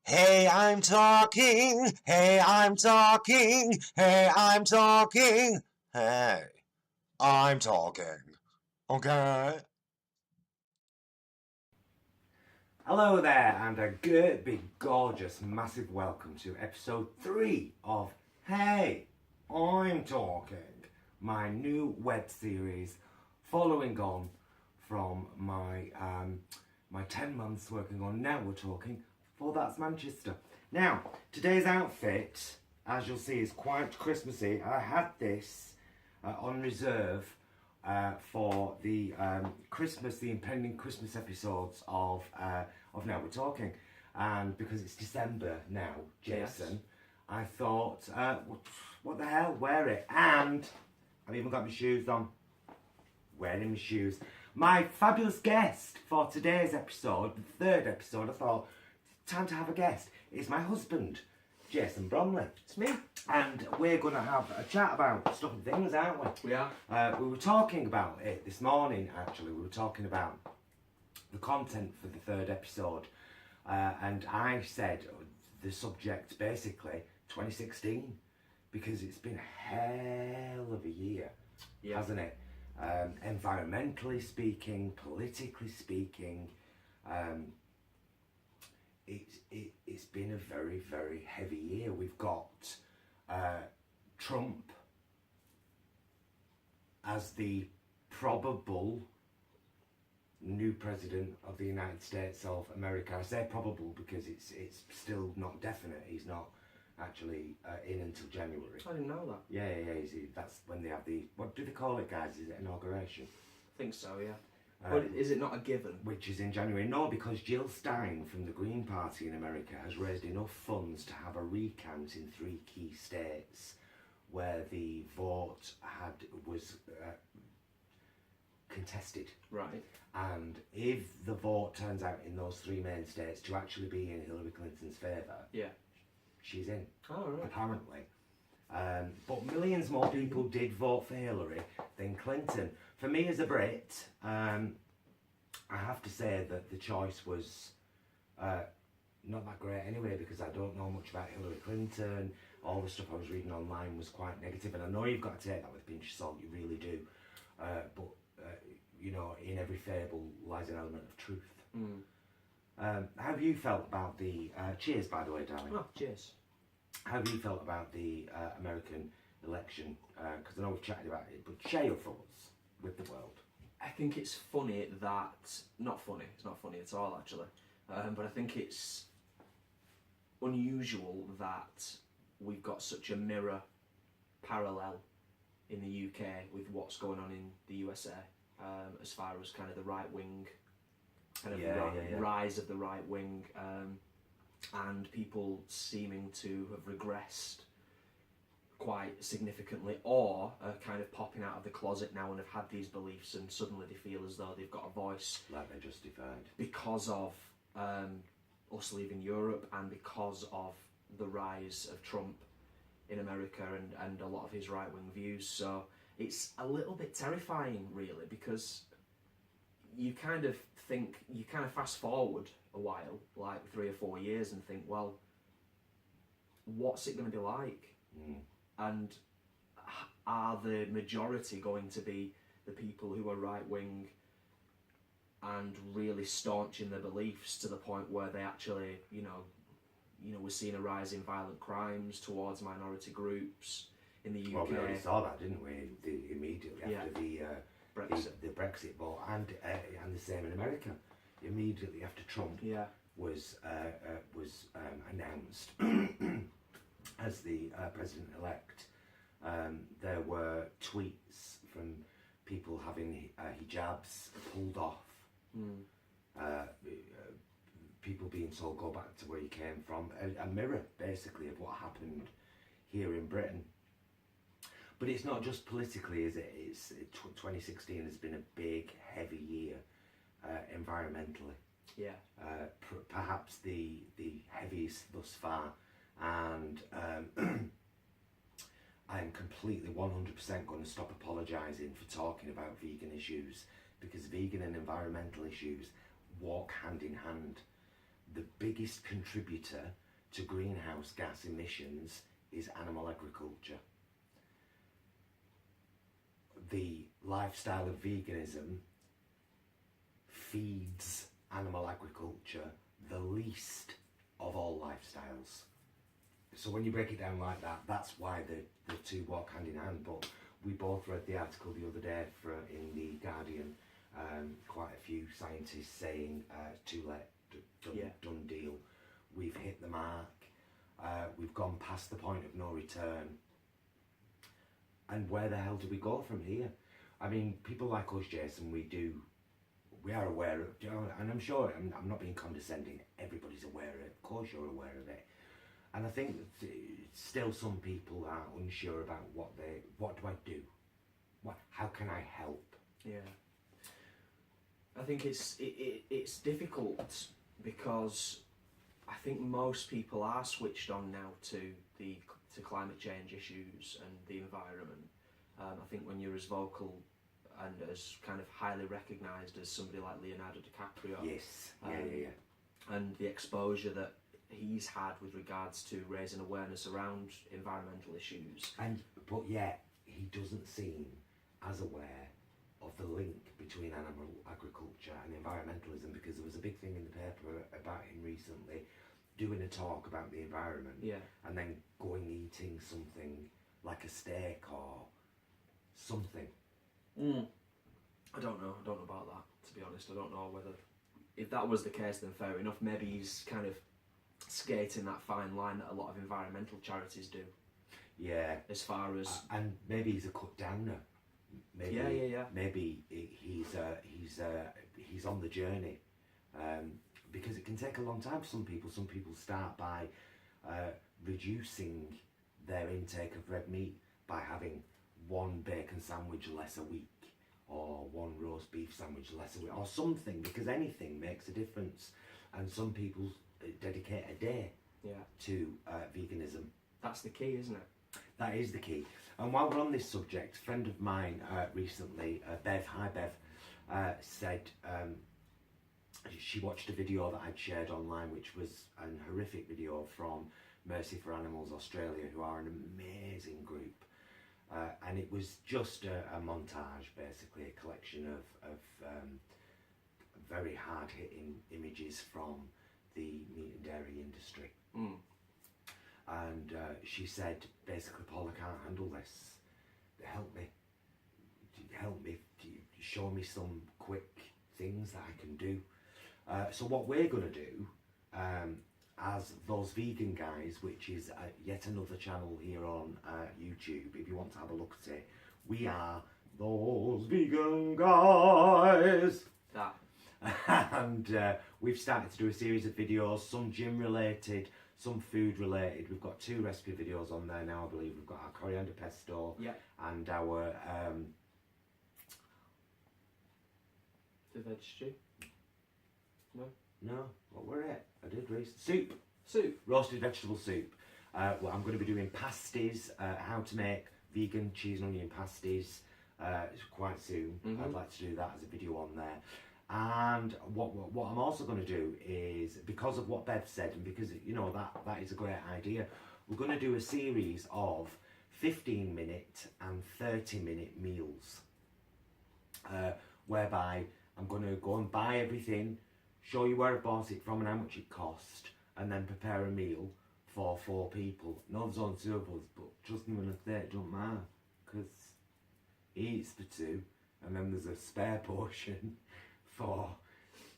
Hey, I'm talking. Hey, I'm talking. Hey, I'm talking. Hey, I'm talking. Okay? Hello there, and a good, big, gorgeous, massive welcome to episode 3 of Hey, I'm Talking, my new web series following on from my 10 months working on Now We're Talking for That's Manchester. Now, today's outfit, as you'll see, is quite Christmassy. I had this on reserve for the the impending Christmas episodes of Now We're Talking, and because it's December now, Jason, yes. I thought, what the hell, wear it, and I've even got my shoes on. Wearing my shoes. My fabulous guest for today's episode, the third episode, I thought, time to have a guest, is my husband, Jason Bromley. It's me. And we're going to have a chat about stuff and things, aren't we? We are. We were talking about it this morning, actually. We were talking about the content for the third episode. And I said the subject, basically, 2016. Because it's been a hell of a year, hasn't it? Environmentally speaking, politically speaking, it's been a very, very heavy year. We've got Trump as the probable new president of the United States of America. I say probable because it's still not definite. He's not actually in until January. I didn't know that. Yeah. That's when they have the, what do they call it, guys? Is it inauguration? I think so, yeah. But is it not a given? Which is in January. No, because Jill Stein from the Green Party in America has raised enough funds to have a recount in 3 key states where the vote was contested. Right. And if the vote turns out in those 3 main states to actually be in Hillary Clinton's favour, yeah, she's in. Oh, right. Apparently. But millions more people did vote for Hillary than Clinton. For me as a Brit, I have to say that the choice was not that great anyway, because I don't know much about Hillary Clinton. All the stuff I was reading online was quite negative, and I know you've got to take that with a pinch of salt, you really do. But you know, in every fable lies an element of truth. How have you felt about the cheers, by the way, darling? Oh, cheers. How have you felt about the American election? Because I know we've chatted about it, but share your thoughts with the world. I think it's funny that, not funny, it's not funny at all actually, but I think it's unusual that we've got such a mirror parallel in the UK with what's going on in the USA, as far as kind of the right wing, kind of rise of the right wing, and people seeming to have regressed quite significantly, or are kind of popping out of the closet now and have had these beliefs and suddenly they feel as though they've got a voice. Like they're justified. Because of us leaving Europe and because of the rise of Trump in America and a lot of his right-wing views. So it's a little bit terrifying, really, because you kind of fast forward a while, like 3 or 4 years, and think, well, what's it going to be like? And are the majority going to be the people who are right-wing and really staunch in their beliefs to the point where they actually, you know, we're seeing a rise in violent crimes towards minority groups in the UK. Well, we already saw that, didn't we? Immediately after the Brexit vote, and the same in America. Immediately after Trump was announced as the president-elect, there were tweets from people having hijabs pulled off. People being told go back to where you came from, a mirror basically of what happened here in Britain. But it's not just politically, is it? 2016 has been a big, heavy year environmentally. Yeah. Perhaps the heaviest thus far, and I'm completely 100% going to stop apologising for talking about vegan issues, because vegan and environmental issues walk hand in hand. the biggest contributor to greenhouse gas emissions is animal agriculture. The lifestyle of veganism feeds animal agriculture the least of all lifestyles. So when you break it down like that, that's why the two walk hand in hand. But we both read the article the other day in the Guardian, quite a few scientists saying too late, done deal. We've hit the mark. We've gone past the point of no return. And where the hell do we go from here? I mean, people like us, Jason, we are aware of, and I'm sure, I'm not being condescending, everybody's aware of it, of course you're aware of it. And I think that still some people are unsure about what do I do? How can I help? Yeah. I think it's difficult because I think most people are switched on now to climate change issues and the environment. I think when you're as vocal and as kind of highly recognised as somebody like Leonardo DiCaprio, Yes, and the exposure that he's had with regards to raising awareness around environmental issues. But yet he doesn't seem as aware of the link between animal agriculture and environmentalism, because there was a big thing in the paper about him recently doing a talk about the environment, and then going eating something like a steak or something. I don't know about that, to be honest. I don't know whether, if that was the case, then fair enough. Maybe he's kind of skating that fine line that a lot of environmental charities do. Yeah. As far as and maybe he's a cut downer. Maybe, Maybe he's on the journey, because it can take a long time for some people. Some people start by reducing their intake of red meat by having one bacon sandwich less a week, or one roast beef sandwich less a week, or something, because anything makes a difference. And some people dedicate a day to veganism. That's the key, isn't it? That is the key. And while we're on this subject, a friend of mine recently, Bev, hi Bev, said she watched a video that I'd shared online, which was an horrific video from Mercy for Animals Australia, who are an amazing group. And it was just a montage, basically, a collection of very hard-hitting images from the meat and dairy industry. And she said, basically, Paul, I can't handle this. Help me, show me some quick things that I can do. So what we're going to do, as those vegan guys, which is yet another channel here on YouTube, if you want to have a look at it, we are those vegan guys. That. And we've started to do a series of videos, some gym related, some food related. We've got 2 recipe videos on there now, I believe. We've got our coriander pesto and our the veg stew. No, what were it? I did soup. Roasted vegetable soup. Well, I'm going to be doing pasties, how to make vegan cheese and onion pasties quite soon. I'd like to do that as a video on there. And what I'm also going to do is, because of what Bev said, and because that is a great idea, we're going to do a series of 15-minute and 30-minute meals, whereby I'm going to go and buy everything, show you where I bought it from and how much it cost, and then prepare a meal for 4 people. No, there's only 2 of us, but trust me when I say it don't matter, because he eats for 2, and then there's a spare portion for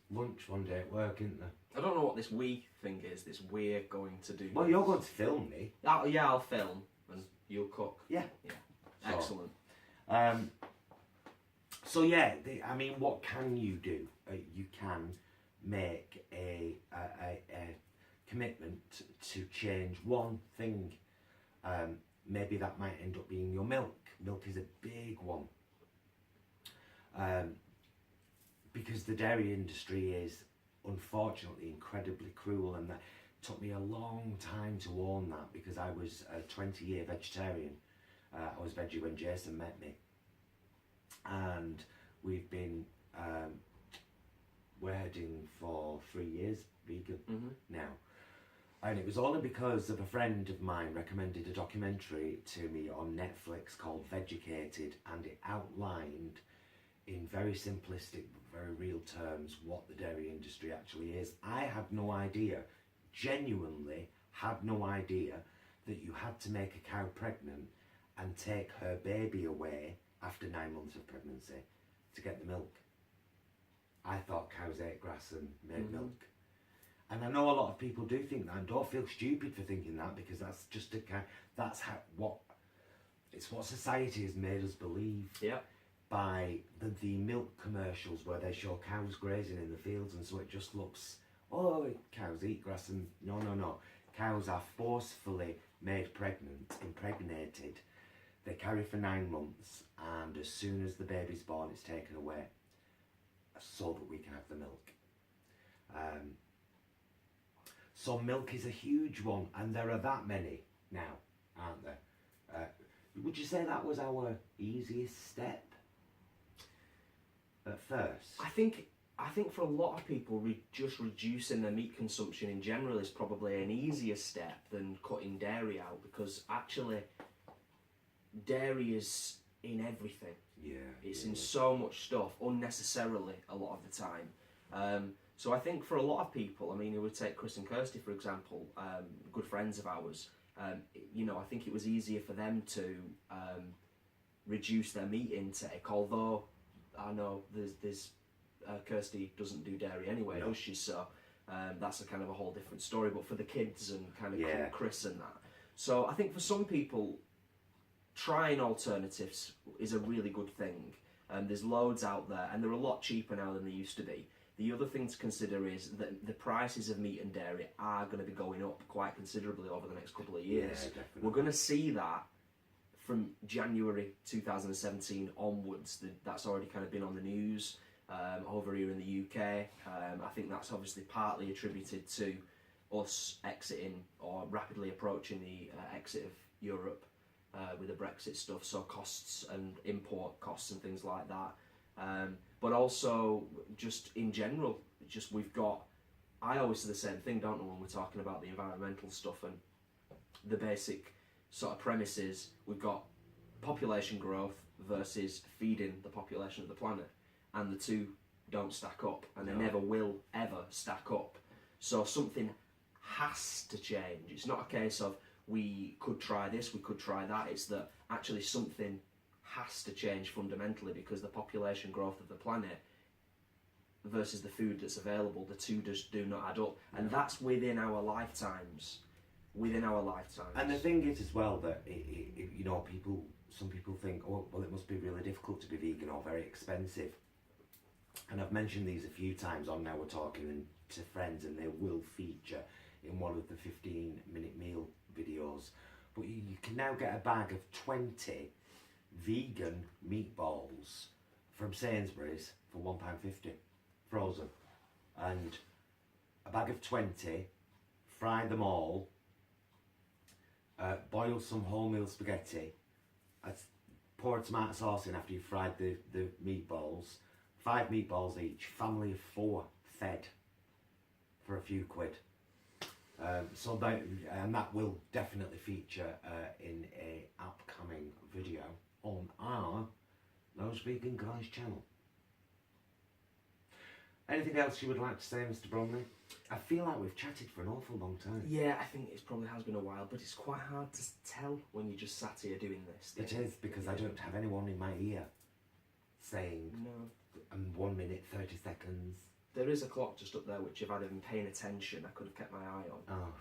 lunch one day at work, isn't there? I don't know what this we thing is, this we're going to do. Well, you're going to film me. I'll film, and you'll cook. Yeah. So, excellent. So yeah, I mean, what can you do? You can make a commitment to change one thing. Maybe that might end up being your milk. Milk is a big one. Because the dairy industry is unfortunately incredibly cruel, and that took me a long time to own that, because I was a 20-year vegetarian. I was veggie when Jason met me, and we've been we're heading for 3 years vegan Mm-hmm. now. And it was only because of a friend of mine recommended a documentary to me on Netflix called Vegucated, and it outlined in very simplistic, very real terms what the dairy industry actually is. I had no idea, genuinely had no idea, that you had to make a cow pregnant and take her baby away after 9 months of pregnancy to get the milk. I thought cows ate grass and made milk. And I know a lot of people do think that, and don't feel stupid for thinking that, because that's just it's what society has made us believe. Yeah. By the milk commercials where they show cows grazing in the fields, and so it just looks, oh, cows eat grass, and no. Cows are forcefully made pregnant, impregnated. They carry for 9 months, and as soon as the baby's born, it's taken away so that we can have the milk. So milk is a huge one, and there are that many now, aren't there? Would you say that was our easiest step at first? I think for a lot of people, just reducing their meat consumption in general is probably an easier step than cutting dairy out, because actually dairy is in everything. Yeah. It's in so much stuff unnecessarily a lot of the time. So I think for a lot of people, I mean, you would take Chris and Kirsty for example, good friends of ours. I think it was easier for them to reduce their meat intake. Although I know there's Kirsty doesn't do dairy anyway, does she? So that's a kind of a whole different story. But for the kids and kind of Chris and that, so I think for some people, trying alternatives is a really good thing. There's loads out there, and they're a lot cheaper now than they used to be. The other thing to consider is that the prices of meat and dairy are going to be going up quite considerably over the next couple of years. Yeah, definitely. We're going to see that from January 2017 onwards. That's already kind of been on the news over here in the UK. I think that's obviously partly attributed to us exiting or rapidly approaching the exit of Europe with the Brexit stuff, so costs and import costs and things like that. But also just in general, just we've got, I always say the same thing, don't I, when we're talking about the environmental stuff, and the basic sort of premise is we've got population growth versus feeding the population of the planet, and the two don't stack up, and they never will ever stack up. So something has to change. It's not a case of we could try this, we could try that. It's that actually something has to change fundamentally, because the population growth of the planet versus the food that's available, the two just do not add up, and that's within our lifetimes. And the thing is as well that some people think, oh well, it must be really difficult to be vegan or very expensive. And I've mentioned these a few times on Now We're Talking to friends, and they will feature in one of the 15-minute meal videos. But you can now get a bag of 20 vegan meatballs from Sainsbury's for £1.50 frozen, and a bag of 20, fry them all, boil some wholemeal spaghetti, pour tomato sauce in after you've fried the meatballs, 5 meatballs each, family of 4 fed for a few quid. That will definitely feature in a upcoming video on our Those Vegan Guys channel. Anything else you would like to say, Mr. Bromley? I feel like we've chatted for an awful long time. Yeah, I think it probably has been a while, but it's quite hard to tell when you just sat here doing this. It is, because I don't have anyone in my ear saying, no. 1 minute, 30 seconds. There is a clock just up there which, if I'd have been paying attention, I could have kept my eye on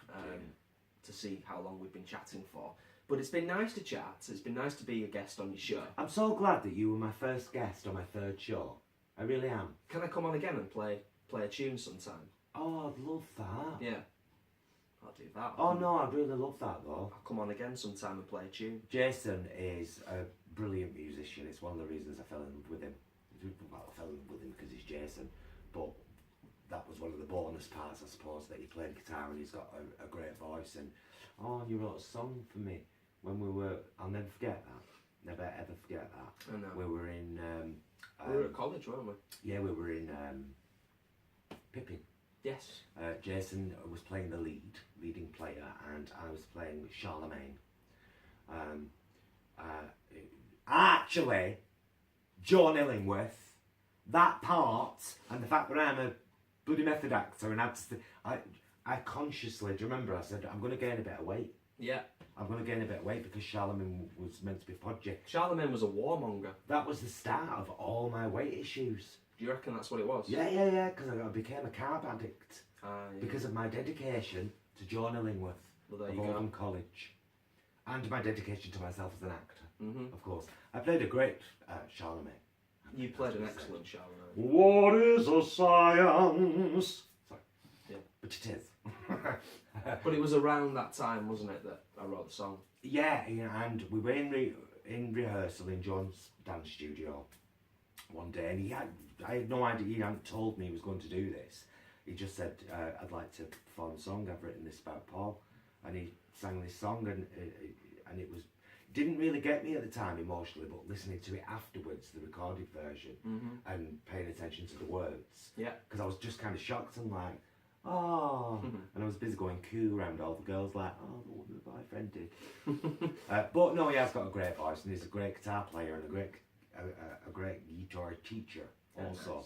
to see how long we've been chatting for. But it's been nice to chat. It's been nice to be a guest on your show. I'm so glad that you were my first guest on my 3rd show. I really am. Can I come on again and play a tune sometime? Oh, I'd love that. Yeah, I'll do that. Oh no, I'd really love that though. I'll come on again sometime and play a tune. Jason is a brilliant musician. It's one of the reasons I fell in love with him. Well, I fell in love with him because he's Jason, but that was one of the bonus parts, I suppose, that he played guitar, and he's got a great voice. And you wrote a song for me when we were, I'll never forget that. Never ever forget that. I know. We were in... we were at college, weren't we? Yeah, we were in Pippin. Yes. Jason was playing the leading player, and I was playing Charlemagne. Actually, John Illingworth, that part, and the fact that I'm a bloody method actor, and I consciously, do you remember I said, I'm going to gain a bit of weight. Yeah. I'm going to gain a bit of weight because Charlemagne was meant to be podgy. Charlemagne was a warmonger. That was the start of all my weight issues. Do you reckon that's what it was? Yeah, because I became a carb addict. Yeah. Because of my dedication to John Illingworth Well, there of you go. Oldham College. And my dedication to myself as an actor, Mm-hmm. of course. I played a great Charlemagne. You played an excellent Charlemagne. What is a science? Sorry. Yeah. But it is. But it was around that time, wasn't it, that I wrote the song? Yeah, and we were in rehearsal in John's dance studio one day, and I had no idea, he hadn't told me he was going to do this. He just said, I'd like to perform a song, I've written this about Paul, and he sang this song, and it was, didn't really get me at the time emotionally, but listening to it afterwards, the recorded version, and paying attention to the words, Yeah. because I was just kind of shocked and like, oh, and I was busy going coo around all the girls like, oh, what my boyfriend did. But no, he has got a great voice, and he's a great guitar player and a great guitar teacher also.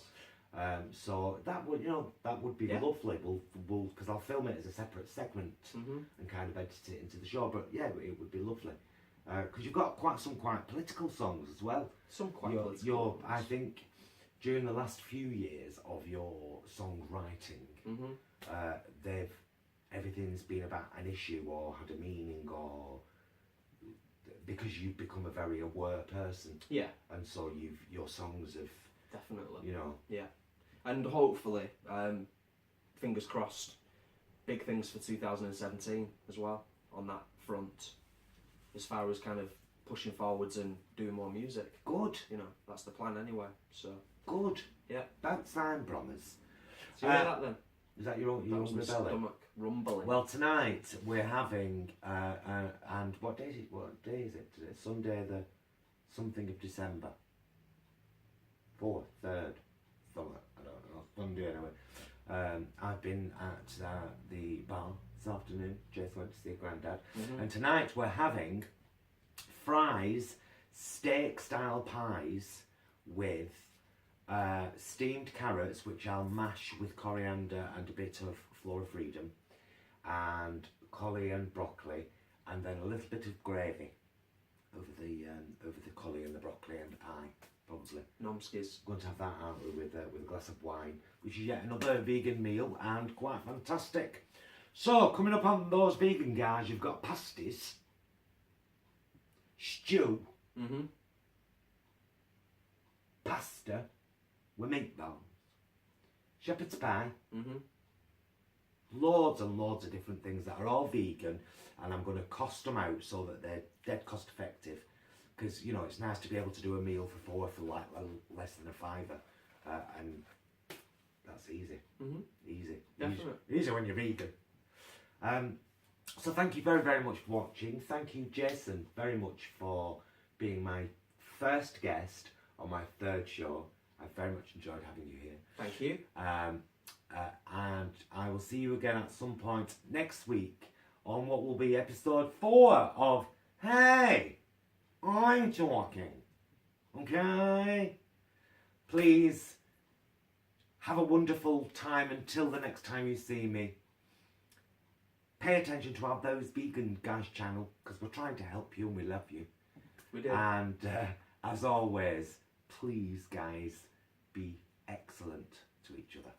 Nice. So that would be lovely. We'll because I'll film it as a separate segment and kind of edit it into the show. But yeah, it would be lovely because you've got some quite political songs as well. Some quite political. I think during the last few years of your songwriting, everything's been about an issue or had a meaning, or because you've become a very aware person. Yeah. And so your songs have definitely. Yeah. And hopefully, fingers crossed, big things for 2017 as well on that front, as far as kind of pushing forwards and doing more music. Good. That's the plan anyway. So good. Yeah. That's fine, Promise. So you hear that then? Is that your That was my rebelling? stomach rumbling. Well, tonight we're having and what day is it? What day is it today? Sunday, the something of December. 4th, 3rd, something. I don't know. Sunday anyway. I've been at the bar this afternoon. Jason went to see Grandad, and tonight we're having fries, steak-style pies with steamed carrots, which I'll mash with coriander and a bit of Flora Freedom, and collie and broccoli, and then a little bit of gravy over the collie and the broccoli and the pie, probably. Nomskis. Going to have that out with a glass of wine, which is yet another vegan meal and quite fantastic. So coming up on those vegan guys, you've got pasties, stew, pasta with meatballs, shepherd's pie, loads and loads of different things that are all vegan, and I'm going to cost them out so that they're dead cost effective, because it's nice to be able to do a meal for like less than a £5, and that's easy. Definitely. Easy when you're vegan. So thank you very, very much for watching. Thank you, Jason, very much for being my first guest on my 3rd show. I very much enjoyed having you here. Thank you. And I will see you again at some point next week on what will be episode 4 of Hey, I'm Talking. Okay? Please have a wonderful time until the next time you see me. Pay attention to our Those Vegan Guys channel, because we're trying to help you and we love you. We do. And as always, please guys, be excellent to each other.